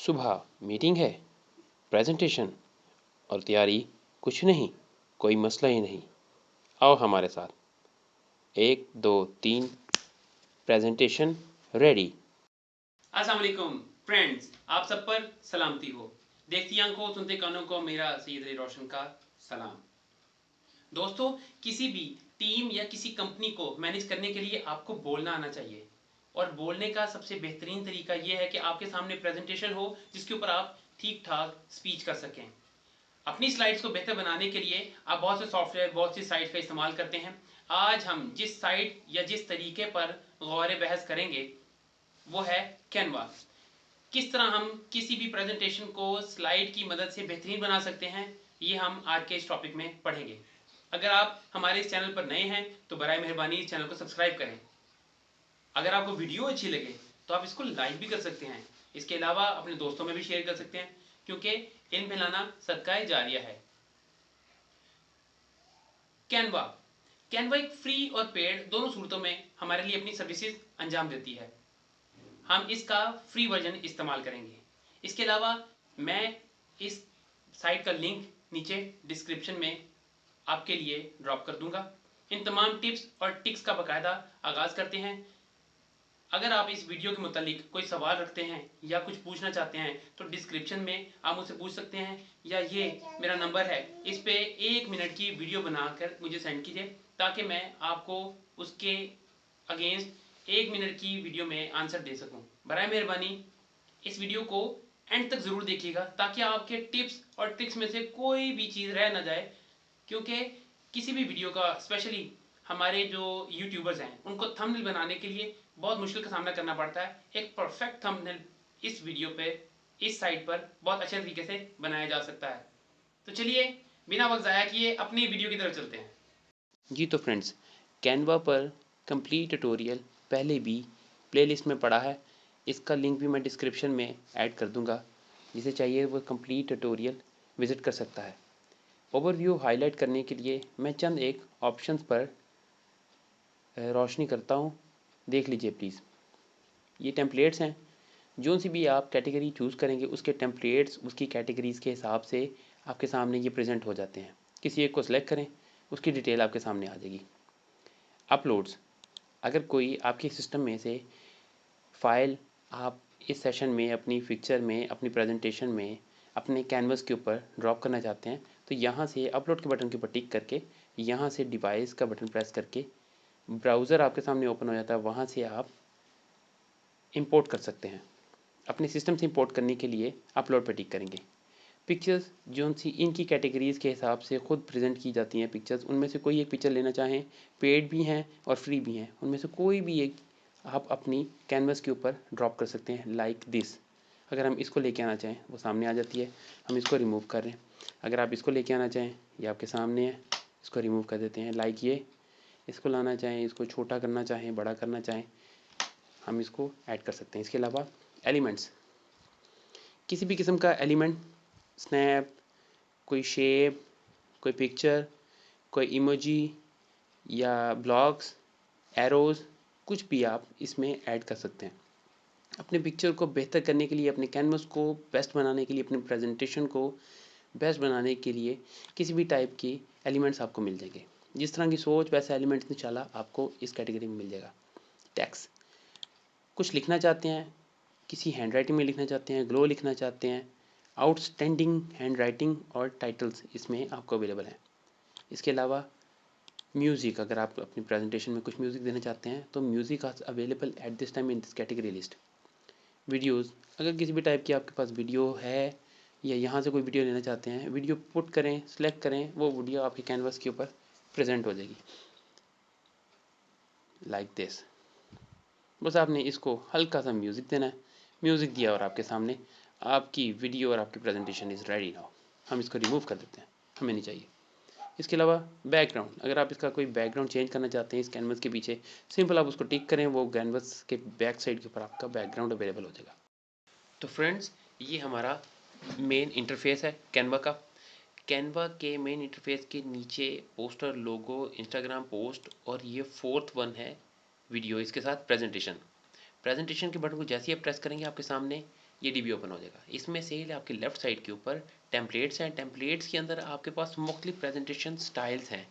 सुबह मीटिंग है, प्रेजेंटेशन और तैयारी कुछ नहीं, कोई मसला ही नहीं। आओ हमारे साथ। 1 2 3 प्रेजेंटेशन रेडी। अस्सलाम वालेकुम फ्रेंड्स, आप सब पर सलामती हो। देखती आंखों सुनते कानों को मेरा सैयद अली रोशन का सलाम। दोस्तों, किसी भी टीम या किसी कंपनी को मैनेज करने के लिए आपको बोलना आना चाहिए और बोलने का सबसे बेहतरीन तरीका यह है कि आपके सामने प्रेजेंटेशन हो जिसके ऊपर आप ठीक ठाक स्पीच कर सकें। अपनी स्लाइड्स को बेहतर बनाने के लिए आप बहुत से सॉफ्टवेयर, बहुत सी साइट का इस्तेमाल करते हैं। आज हम जिस साइट या जिस तरीके पर गौर बहस करेंगे वो है कैनवा। किस तरह हम किसी भी प्रेजेंटेशन को स्लाइड की मदद से बेहतरीन बना सकते हैं, ये हम आज के इस टॉपिक में पढ़ेंगे। अगर आप हमारे इस चैनल पर नए हैं तो बराए मेहरबानी इस चैनल को सब्सक्राइब करें। अगर आपको वीडियो अच्छी लगे तो आप इसको लाइक भी कर सकते हैं। इसके अलावा अपने दोस्तों में भी शेयर कर सकते हैं, क्योंकि इल्म फैलाना सदका जारिया है। कैनवा कैनवा एक फ्री और पेड दोनों सूरतों में हमारे लिए अपनी सर्विसेज अंजाम देती है। हम इसका फ्री वर्जन इस्तेमाल करेंगे। इसके अलावा मैं इस साइट का लिंक नीचे डिस्क्रिप्शन में आपके लिए ड्रॉप कर दूंगा। इन तमाम टिप्स और ट्रिक्स का बाकायदा आगाज़ करते हैं। अगर आप इस वीडियो के मुतालिक कोई सवाल रखते हैं या कुछ पूछना चाहते हैं तो डिस्क्रिप्शन में आप मुझसे पूछ सकते हैं, या ये मेरा नंबर है, इस पे 1 मिनट की वीडियो बनाकर मुझे सेंड कीजिए ताकि मैं आपको उसके अगेंस्ट 1 मिनट की वीडियो में आंसर दे सकूं। बराए मेहरबानी इस वीडियो को एंड तक ज़रूर देखिएगा ताकि आपके टिप्स और ट्रिक्स में से कोई भी चीज़ रह ना जाए, क्योंकि किसी भी वीडियो का, स्पेशली हमारे जो यूट्यूबर्स हैं, उनको थंबनेल बनाने के लिए बहुत मुश्किल का सामना करना पड़ता है। एक परफेक्ट थंबनेल इस वीडियो पे, इस साइट पर बहुत अच्छे तरीके से बनाया जा सकता है। तो चलिए बिना वक्त ज़ाया किए अपनी वीडियो की तरफ चलते हैं। जी तो फ्रेंड्स, कैनवा पर कंप्लीट ट्यूटोरियल पहले भी प्लेलिस्ट में पड़ा है। इसका लिंक भी मैं डिस्क्रिप्शन में ऐड कर दूंगा। जिसे चाहिए वो कंप्लीट ट्यूटोरियल विज़िट कर सकता है। ओवरव्यू हाईलाइट करने के लिए मैं चंद एक ऑप्शंस पर रोशनी करता हूँ। देख लीजिए प्लीज़। ये टेम्पलेट्स हैं। जो सी भी आप कैटेगरी चूज़ करेंगे उसके टेम्पलेट्स उसकी कैटेगरीज़ के हिसाब से आपके सामने ये प्रेजेंट हो जाते हैं। किसी एक को सिलेक्ट करें, उसकी डिटेल आपके सामने आ जाएगी। अपलोड्स, अगर कोई आपके सिस्टम में से फ़ाइल आप इस सेशन में, अपनी पिक्चर में, अपनी प्रेजेंटेशन में, अपने कैनवस के ऊपर ड्रॉप करना चाहते हैं तो यहाँ से अपलोड के बटन के ऊपर टिक करके, यहाँ से डिवाइस का बटन प्रेस करके ब्राउज़र आपके सामने ओपन हो जाता है। वहाँ से आप इंपोर्ट कर सकते हैं। अपने सिस्टम से इंपोर्ट करने के लिए अपलोड पर टिक करेंगे। पिक्चर्स जो सी इनकी कैटेगरीज़ के हिसाब से खुद प्रेजेंट की जाती हैं पिक्चर्स, उनमें से कोई एक पिक्चर लेना चाहें, पेड भी हैं और फ्री भी हैं, उनमें से कोई भी एक आप अपनी कैनवस के ऊपर ड्रॉप कर सकते हैं। लाइक दिस, अगर हम इसको लेके आना चाहें वो सामने आ जाती है। हम इसको रिमूव कर रहे हैं। अगर आप इसको लेके आना चाहें, ये आपके सामने है, इसको रिमूव कर देते हैं। लाइक ये, इसको लाना चाहें, इसको छोटा करना चाहें, बड़ा करना चाहें, हम इसको ऐड कर सकते हैं। इसके अलावा एलिमेंट्स, किसी भी किस्म का एलिमेंट, स्नैप, कोई शेप, कोई पिक्चर, कोई इमोजी या ब्लॉक्स, एरोज़, कुछ भी आप इसमें ऐड कर सकते हैं। अपने पिक्चर को बेहतर करने के लिए, अपने कैनवस को बेस्ट बनाने के लिए, अपने प्रेजेंटेशन को बेस्ट बनाने के लिए किसी भी टाइप की एलिमेंट्स आपको मिल जाएंगे। जिस तरह की सोच वैसा एलिमेंट्स इंशाल्लाह आपको इस कैटेगरी में मिल जाएगा। टेक्स्ट, कुछ लिखना चाहते हैं, किसी हैंड राइटिंग में लिखना चाहते हैं, ग्लो लिखना चाहते हैं, आउटस्टैंडिंग हैंड राइटिंग और टाइटल्स इसमें आपको अवेलेबल हैं। इसके अलावा म्यूज़िक, अगर आप अपनी प्रेजेंटेशन में कुछ म्यूज़िक देना चाहते हैं तो music are available at this time in this category list. Videos, अगर किसी भी टाइप की आपके पास वीडियो है या यहाँ से कोई वीडियो लेना चाहते हैं, वीडियो पुट करें, सेलेक्ट करें, वो वीडियो आपके कैनवस के ऊपर प्रेजेंट हो जाएगी। लाइक दिस, बस आपने इसको हल्का सा म्यूज़िक देना है। म्यूज़िक दिया और आपके सामने आपकी वीडियो और आपकी प्रेजेंटेशन इज़ रेडी नाउ। हम इसको रिमूव कर देते हैं, हमें नहीं चाहिए। इसके अलावा बैकग्राउंड, अगर आप इसका कोई बैकग्राउंड चेंज करना चाहते हैं इस कैनवस के पीछे, सिंपल आप उसको टिक करें, वो कैनवस के बैक साइड के ऊपर आपका बैकग्राउंड अवेलेबल हो जाएगा। तो फ्रेंड्स, ये हमारा मेन इंटरफेस है कैनवा का। कैनवा के मेन इंटरफेस के नीचे पोस्टर, लोगो, इंस्टाग्राम पोस्ट और ये 4th वन है वीडियो, इसके साथ प्रेजेंटेशन। प्रेजेंटेशन के बटन को जैसे ही आप प्रेस करेंगे आपके सामने ये DB ओपन हो जाएगा। इसमें से आपके लेफ्ट साइड के ऊपर टेम्पलेट्स हैं। टेम्पलेट्स के अंदर आपके पास मुख्तलिफ प्रेजेंटेशन स्टाइल्स हैं।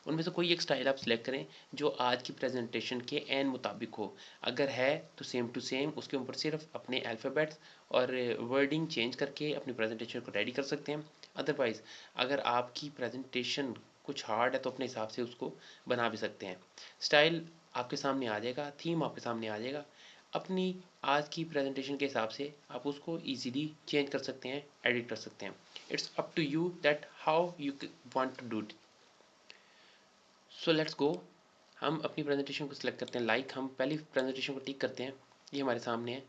उनमें से कोई एक स्टाइल आप सिलेक्ट करें जो आज की प्रेजेंटेशन के एन मुताबिक हो। अगर है तो सेम टू सेम उसके ऊपर सिर्फ अपने अल्फ़ाबेट्स और वर्डिंग चेंज करके अपनी प्रेजेंटेशन को रेडी कर सकते हैं। अदरवाइज़ अगर आपकी प्रेजेंटेशन कुछ हार्ड है तो अपने हिसाब से उसको बना भी सकते हैं। स्टाइल आपके सामने आ जाएगा, थीम आपके सामने आ जाएगा। अपनी आज की प्रेजेंटेशन के हिसाब से आप उसको इजीली चेंज कर सकते हैं, एडिट कर सकते हैं। It's up to you that how you want to do it. So let's go. हम अपनी प्रेजेंटेशन को सिलेक्ट करते हैं। हम पहली प्रेजेंटेशन को टिक करते हैं। ये हमारे सामने है।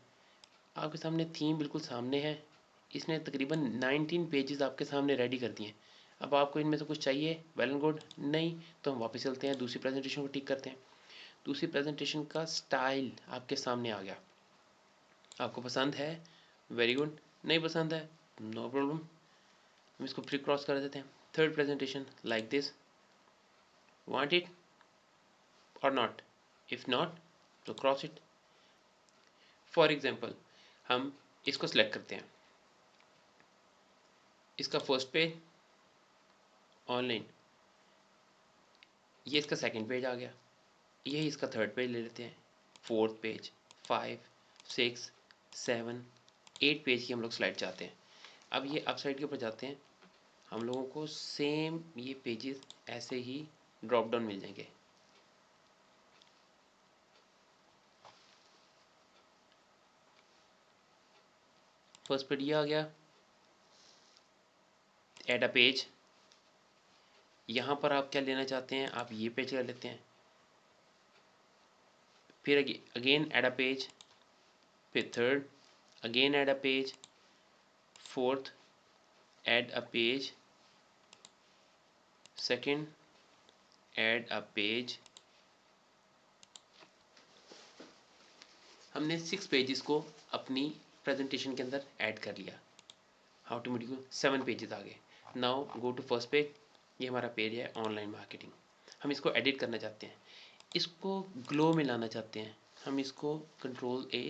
आपके सामने थीम बिल्कुल सामने है। इसने तकरीबन 19 पेजेस आपके सामने रेडी कर दिए हैं। अब आपको इनमें से कुछ चाहिए, वेल एंड गुड। नहीं तो हम वापस चलते हैं, दूसरी प्रेजेंटेशन को टिक करते हैं। दूसरी प्रेजेंटेशन का स्टाइल आपके सामने आ गया। आपको पसंद है, वेरी गुड। नहीं पसंद है, नो प्रॉब्लम, हम इसको फ्री क्रॉस कर देते हैं। Third presentation like this, want it और नॉट, इफ नॉट तो क्रॉस इट। फॉर एग्जाम्पल हम इसको सिलेक्ट करते हैं। इसका फर्स्ट पेज ऑनलाइन, ये इसका सेकंड पेज आ गया। यही इसका थर्ड पेज ले लेते हैं। फोर्थ पेज, 5, 6, 7, 8 पेज की हम लोग स्लाइड चाहते हैं। अब ये अप साइड के ऊपर जाते हैं, हम लोगों को सेम ये पेजेस ऐसे ही ड्रॉप डाउन मिल जाएंगे। फर्स्ट पेज ये आ गया, ऐड अ पेज। यहाँ पर आप क्या लेना चाहते हैं, आप ये पेज ले लेते हैं। फिर अगेन ऐड अ पेज, फिर third again add a page, fourth add a page, second add a page. हमने 6 पेजेस को अपनी प्रेजेंटेशन के अंदर ऐड कर लिया। हाउ टू मेक 7 पेजेस आ गए। Now go to first page. ये हमारा पेज है ऑनलाइन मार्केटिंग। हम इसको एडिट करना चाहते हैं, इसको ग्लो में लाना चाहते हैं। हम इसको कंट्रोल A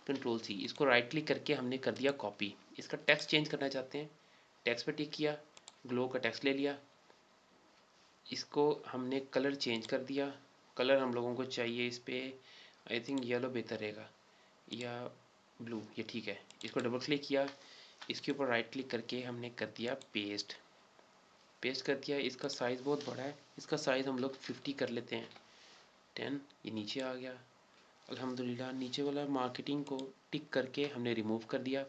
कंट्रोल C, इसको राइट क्लिक करके हमने कर दिया कॉपी। इसका टेक्स्ट चेंज करना चाहते हैं, टेक्स्ट पे टिक किया, ग्लो का टेक्स्ट ले लिया। इसको हमने कलर चेंज कर दिया। कलर हम लोगों को चाहिए इस पर, आई थिंक येलो बेहतर रहेगा या ब्लू, ये ठीक है। इसको डबल क्लिक किया, इसके ऊपर राइट क्लिक करके हमने कर दिया पेस्ट। पेस्ट कर दिया। इसका साइज़ बहुत बड़ा है, इसका साइज़ हम लोग 50 कर लेते हैं। 10, ये नीचे आ गया। अल्हम्दुलिल्लाह नीचे वाला मार्केटिंग को टिक करके हमने रिमूव कर दिया,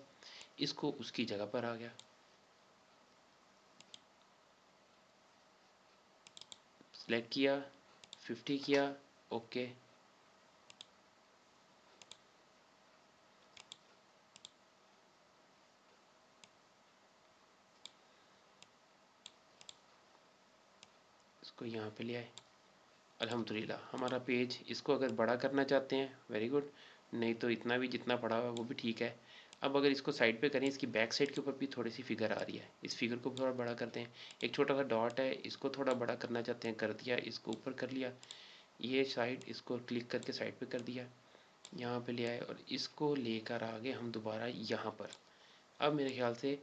इसको उसकी जगह पर आ गया। सेलेक्ट किया, 50 किया, ओके। इसको यहाँ पे ले आए। अल्हम्दुलिल्लाह हमारा पेज, इसको अगर बड़ा करना चाहते हैं वेरी गुड, नहीं तो इतना भी जितना पड़ा हुआ है वो भी ठीक है। अब अगर इसको साइड पे करें, इसकी बैक साइड के ऊपर भी थोड़ी सी फिगर आ रही है, इस फिगर को थोड़ा बड़ा करते हैं। एक छोटा सा डॉट है, इसको थोड़ा बड़ा करना चाहते हैं, कर दिया, इसको ऊपर कर लिया। ये साइड, इसको क्लिक करके साइड पे कर दिया, यहाँ पे ले आए और इसको लेकर आ गए हम दोबारा यहाँ पर। अब मेरे ख्याल से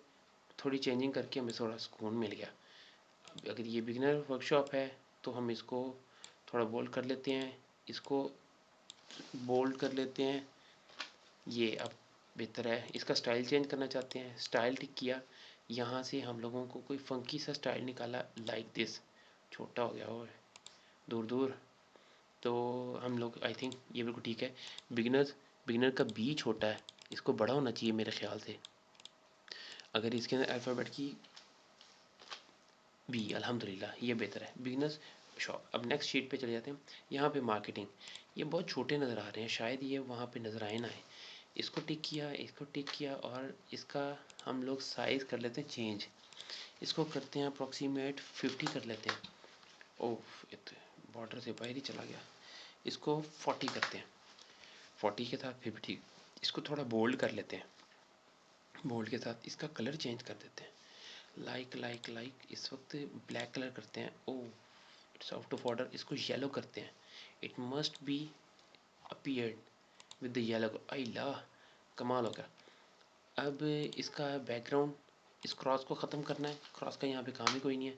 थोड़ी चेंजिंग करके हमें थोड़ा सुकून मिल गया। अगर ये बिगिनर वर्कशॉप है तो हम इसको थोड़ा बोल्ड कर लेते हैं, इसको बोल्ड कर लेते हैं। ये अब बेहतर है। इसका स्टाइल चेंज करना चाहते हैं, स्टाइल टिक किया। यहाँ से हम लोगों को कोई फंकी सा स्टाइल निकाला, लाइक दिस। छोटा हो गया हो दूर दूर, तो हम लोग आई थिंक ये बिल्कुल ठीक है। बिगिनर का बी छोटा है, इसको बड़ा होना चाहिए मेरे ख्याल से। अगर इसके अंदर अल्फ़ाबेट की बी, अल्हम्दुलिल्लाह ये बेहतर है। Beginners shop. अब नेक्स्ट शीट पे चले जाते हैं। यहाँ पे मार्केटिंग, ये बहुत छोटे नज़र आ रहे हैं, शायद ये वहाँ पे नज़र आए ना आए। इसको टिक किया, इसको टिक किया और इसका हम लोग साइज़ कर लेते हैं चेंज। इसको करते हैं अप्रॉक्सीमेट 50 कर लेते हैं। ओह बॉर्डर से बाहर ही चला गया। इसको 40 करते हैं, 40 के साथ फिर भी ठीक। इसको थोड़ा बोल्ड कर लेते हैं, बोल्ड के साथ इसका कलर चेंज कर देते हैं। लाइक इस वक्त ब्लैक कलर करते हैं। Oh it's out of order, इसको येलो करते हैं। It must be appeared with the yellow. Allah कमाल हो गया। अब इसका बैकग्राउंड, इस क्रॉस को ख़त्म करना है। क्रॉस का यहाँ पे काम ही कोई नहीं है,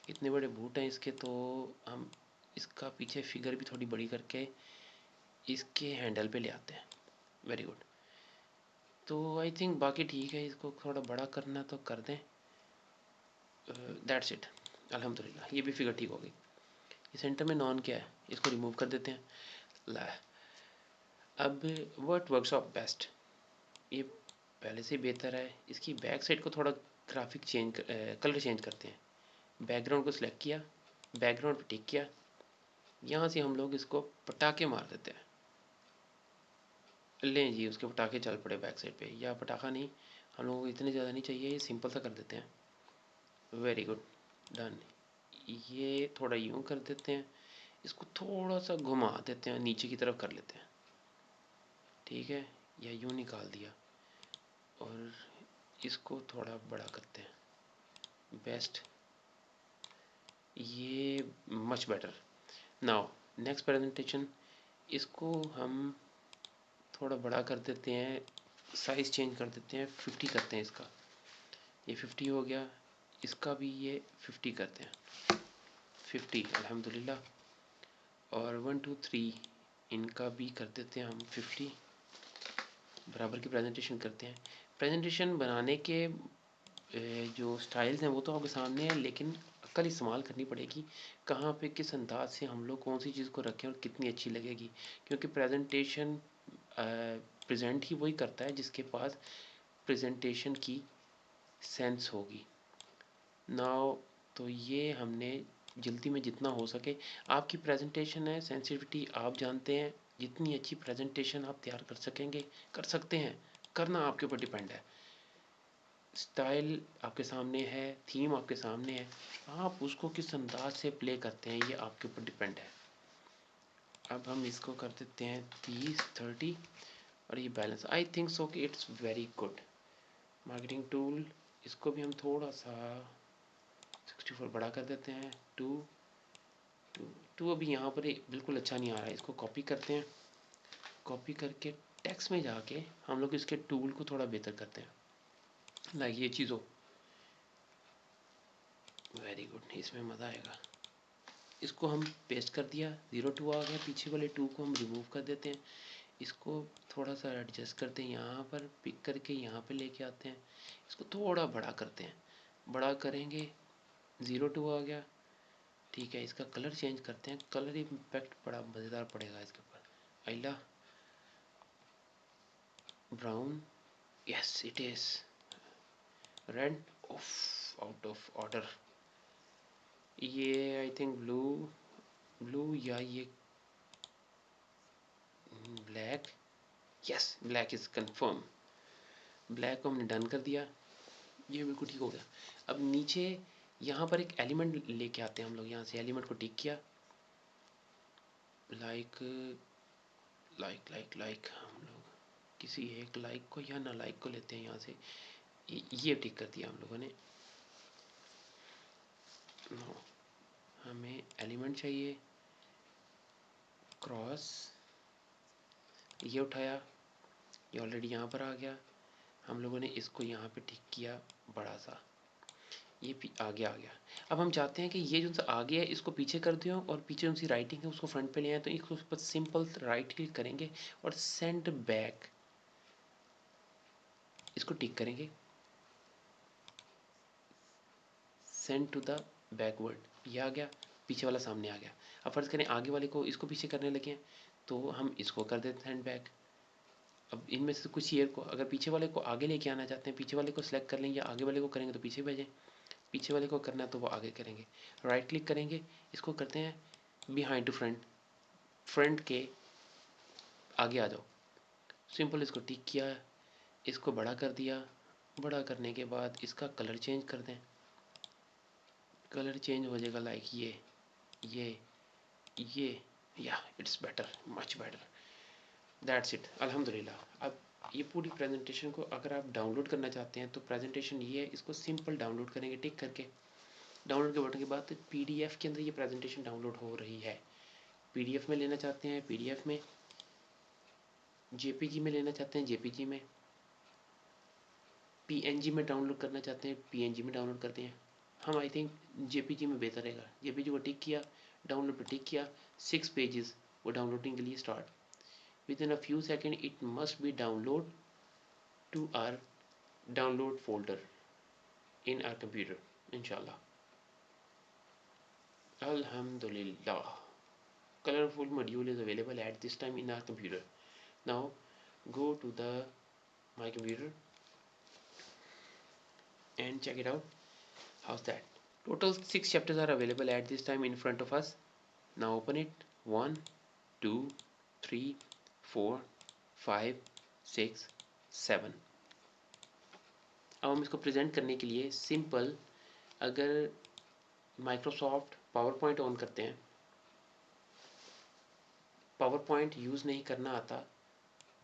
इतने बड़े बूट हैं इसके, तो हम इसका पीछे फिगर भी थोड़ी बड़ी करके इसके हैंडल पे ले आते हैं। Very good. तो आई थिंक बाकी ठीक है, इसको थोड़ा बड़ा करना तो कर दें। दैट्स इट, अल्हम्दुलिल्लाह ये भी फिगर ठीक हो गई। ये सेंटर में नॉन क्या है, इसको रिमूव कर देते हैं। ला, अब व्हाट वर्क्स ऑफ बेस्ट, ये पहले से बेहतर है। इसकी बैक साइड को थोड़ा ग्राफिक चेंज कलर चेंज करते हैं। बैकग्राउंड को सिलेक्ट किया, बैकग्राउंड पे टिक किया, यहाँ से हम लोग इसको पटाखे मार देते हैं। लें जी, उसके पटाखे चल पड़े बैक साइड पे। या पटाखा नहीं, हम लोगों को इतने ज़्यादा नहीं चाहिए, ये सिंपल सा कर देते हैं। Very good, done. ये थोड़ा यूँ कर देते हैं, इसको थोड़ा सा घुमा देते हैं, नीचे की तरफ कर लेते हैं, ठीक है। या यूँ निकाल दिया और इसको थोड़ा बड़ा करते हैं। बेस्ट, ये much better. Now next presentation, इसको हम थोड़ा बड़ा कर देते हैं, साइज़ चेंज कर देते हैं, 50 करते हैं इसका। ये 50 हो गया, इसका भी ये 50 करते हैं, 50 अल्हम्दुलिल्लाह। और 1 2 3 इनका भी कर देते हैं हम 50, बराबर की प्रेजेंटेशन करते हैं। प्रेजेंटेशन बनाने के जो स्टाइल्स हैं वो तो आपके सामने हैं, लेकिन अक्ल इस्तेमाल करनी पड़ेगी, कहाँ पे किस अंदाज से हम लोग कौन सी चीज़ को रखें और कितनी अच्छी लगेगी। क्योंकि प्रेजेंटेशन प्रेजेंट ही वही करता है जिसके पास प्रेजेंटेशन की सेंस होगी। नाउ तो ये हमने जल्दी में जितना हो सके, आपकी प्रेजेंटेशन है, सेंसिटिविटी आप जानते हैं, जितनी अच्छी प्रेजेंटेशन आप तैयार कर सकेंगे, कर सकते हैं, करना आपके ऊपर डिपेंड है। स्टाइल आपके सामने है, थीम आपके सामने है, आप उसको किस अंदाज से प्ले करते हैं ये आपके ऊपर डिपेंड है। अब हम इसको कर देते हैं 30 30 और ये बैलेंस। आई थिंक सो कि it's very good. Marketing tool, इसको भी हम थोड़ा सा 64 बड़ा कर देते हैं। टू टू टू अभी यहाँ पर बिल्कुल अच्छा नहीं आ रहा है, इसको कॉपी करते हैं। कॉपी करके टेक्स्ट में जाके हम लोग इसके टूल को थोड़ा बेहतर करते हैं, लाइक ये चीज़ हो। वेरी गुड, इसमें मज़ा आएगा। इसको हम पेस्ट कर दिया, 02 आ गया, पीछे वाले 2 को हम रिमूव कर देते हैं। इसको थोड़ा सा एडजस्ट करते हैं, यहाँ पर पिक करके यहाँ पे लेके आते हैं, इसको थोड़ा बड़ा करते हैं। बड़ा करेंगे, 02 आ गया, ठीक है। इसका कलर चेंज करते हैं, कलर इम्पैक्ट बड़ा मज़ेदार पड़ेगा इसके ऊपर। आइला brown, yes it is red, off out of order. ये आई थिंक ब्लू, ब्लू या ये black, yes black is confirm. Black को हमने डन कर दिया, ये बिल्कुल ठीक हो गया। अब नीचे यहाँ पर एक एलिमेंट लेके आते हैं हम लोग, यहाँ से एलिमेंट को टिक किया, लाइक लाइक लाइक लाइक हम लोग किसी एक लाइक को या ना लाइक को लेते हैं यहाँ से, ये टिक कर दिया हम लोगों ने। नो, हमें एलिमेंट चाहिए, क्रॉस, ये उठाया, ये ऑलरेडी यहाँ पर आ गया। हम लोगों ने इसको यहाँ पे टिक किया बड़ा सा, ये आगे आ गया। अब हम चाहते हैं कि ये जो सा आगे है इसको पीछे कर दें और पीछे जो सी राइटिंग है उसको फ्रंट पे ले आए, तो इसको बस सिंपल राइट क्लिक करेंगे और सेंड बैक, इसको टिक करेंगे, सेंड टू द बैकवर्ड, ये आ गया, पीछे वाला सामने आ गया। अब फर्ज करें आगे वाले को इसको पीछे करने लगे, तो हम इसको कर देते हैं सेंड बैक। अब इनमें से कुछ ईयर को अगर पीछे वाले को आगे लेके आना चाहते हैं, पीछे वाले को सिलेक्ट कर लेंगे, या आगे वाले को करेंगे तो पीछे भेजें, पीछे वाले को करना है तो वो आगे करेंगे। राइट क्लिक करेंगे, इसको करते हैं बिहाइंड टू फ्रंट, फ्रंट के आगे आ जाओ, सिंपल इसको टिक किया, इसको बड़ा कर दिया। बड़ा करने के बाद इसका कलर चेंज कर दें, कलर चेंज हो जाएगा लाइक ये ये या it's better, much better. That's it, अल्हम्दुलिल्लाह। अब ये पूरी प्रेजेंटेशन को अगर आप डाउनलोड करना चाहते हैं तो प्रेजेंटेशन ये है, इसको सिंपल डाउनलोड करेंगे टिक करके। डाउनलोड के बटन के बाद पीडीएफ के अंदर ये प्रेजेंटेशन डाउनलोड हो रही है। पीडीएफ में लेना चाहते हैं पीडीएफ में, जेपीजी में लेना चाहते हैं जेपीजी में, PNG में डाउनलोड करना चाहते हैं PNG में डाउनलोड करते हैं हम। आई थिंक JPG में बेहतर रहेगा। JPG को टिक किया, डाउनलोड पर टिक किया, 6 पेजेस वो डाउनलोडिंग के लिए start. Within a few second it must be download to our download folder in our computer, inshallah. Alhamdulillah, colorful module is available at this time in our computer. Now go to the my computer and check it out. How's that? Total 6 chapters are available at this time in front of us. Now open it. 1 2 3 4 5 6 7। अब हम इसको present करने के लिए simple, अगर Microsoft power point on करते हैं, power point use नहीं करना आता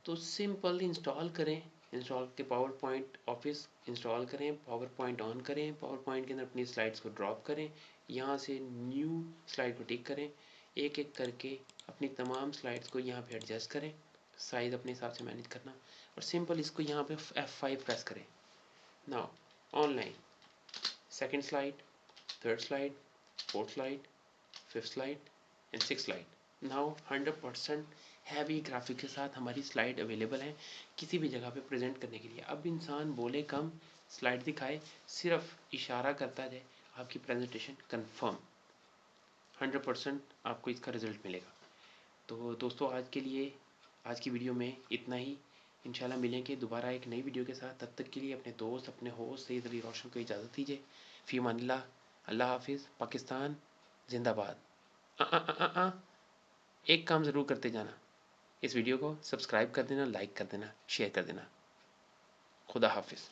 तो सिंपल इंस्टॉल करें। इंस्टॉल के पावर पॉइंट ऑफिस इंस्टॉल करें, पावर पॉइंट ऑन करें, पावर पॉइंट के अंदर अपनी स्लाइड्स को ड्रॉप करें, यहाँ से न्यू स्लाइड को टिक करें, एक एक करके अपनी तमाम स्लाइड्स को यहाँ पे एडजस्ट करें, साइज़ अपने हिसाब से मैनेज करना, और सिंपल इसको यहाँ पे F5 प्रेस करें। Now online second slide, third slide, fourth slide, fifth slide and six slide. Now 100% heavy graphic के साथ हमारी स्लाइड अवेलेबल है किसी भी जगह पे प्रेजेंट करने के लिए। अब इंसान बोले कम, स्लाइड दिखाए, सिर्फ इशारा करता जाए, आपकी प्रेजेंटेशन कंफर्म 100% आपको इसका रिजल्ट मिलेगा। तो दोस्तों आज के लिए, आज की वीडियो में इतना ही। इंशाल्लाह मिलेंगे दोबारा एक नई वीडियो के साथ। तब तक के लिए अपने दोस्त, अपने होस्ट सैयद अली रोशन को इजाज़त दीजिए। फ़ी अमानिल्लाह, अल्लाह हाफिज़, पाकिस्तान जिंदाबाद। एक काम ज़रूर करते जाना, इस वीडियो को सब्सक्राइब कर देना, लाइक कर देना, शेयर कर देना। खुदा हाफिज़।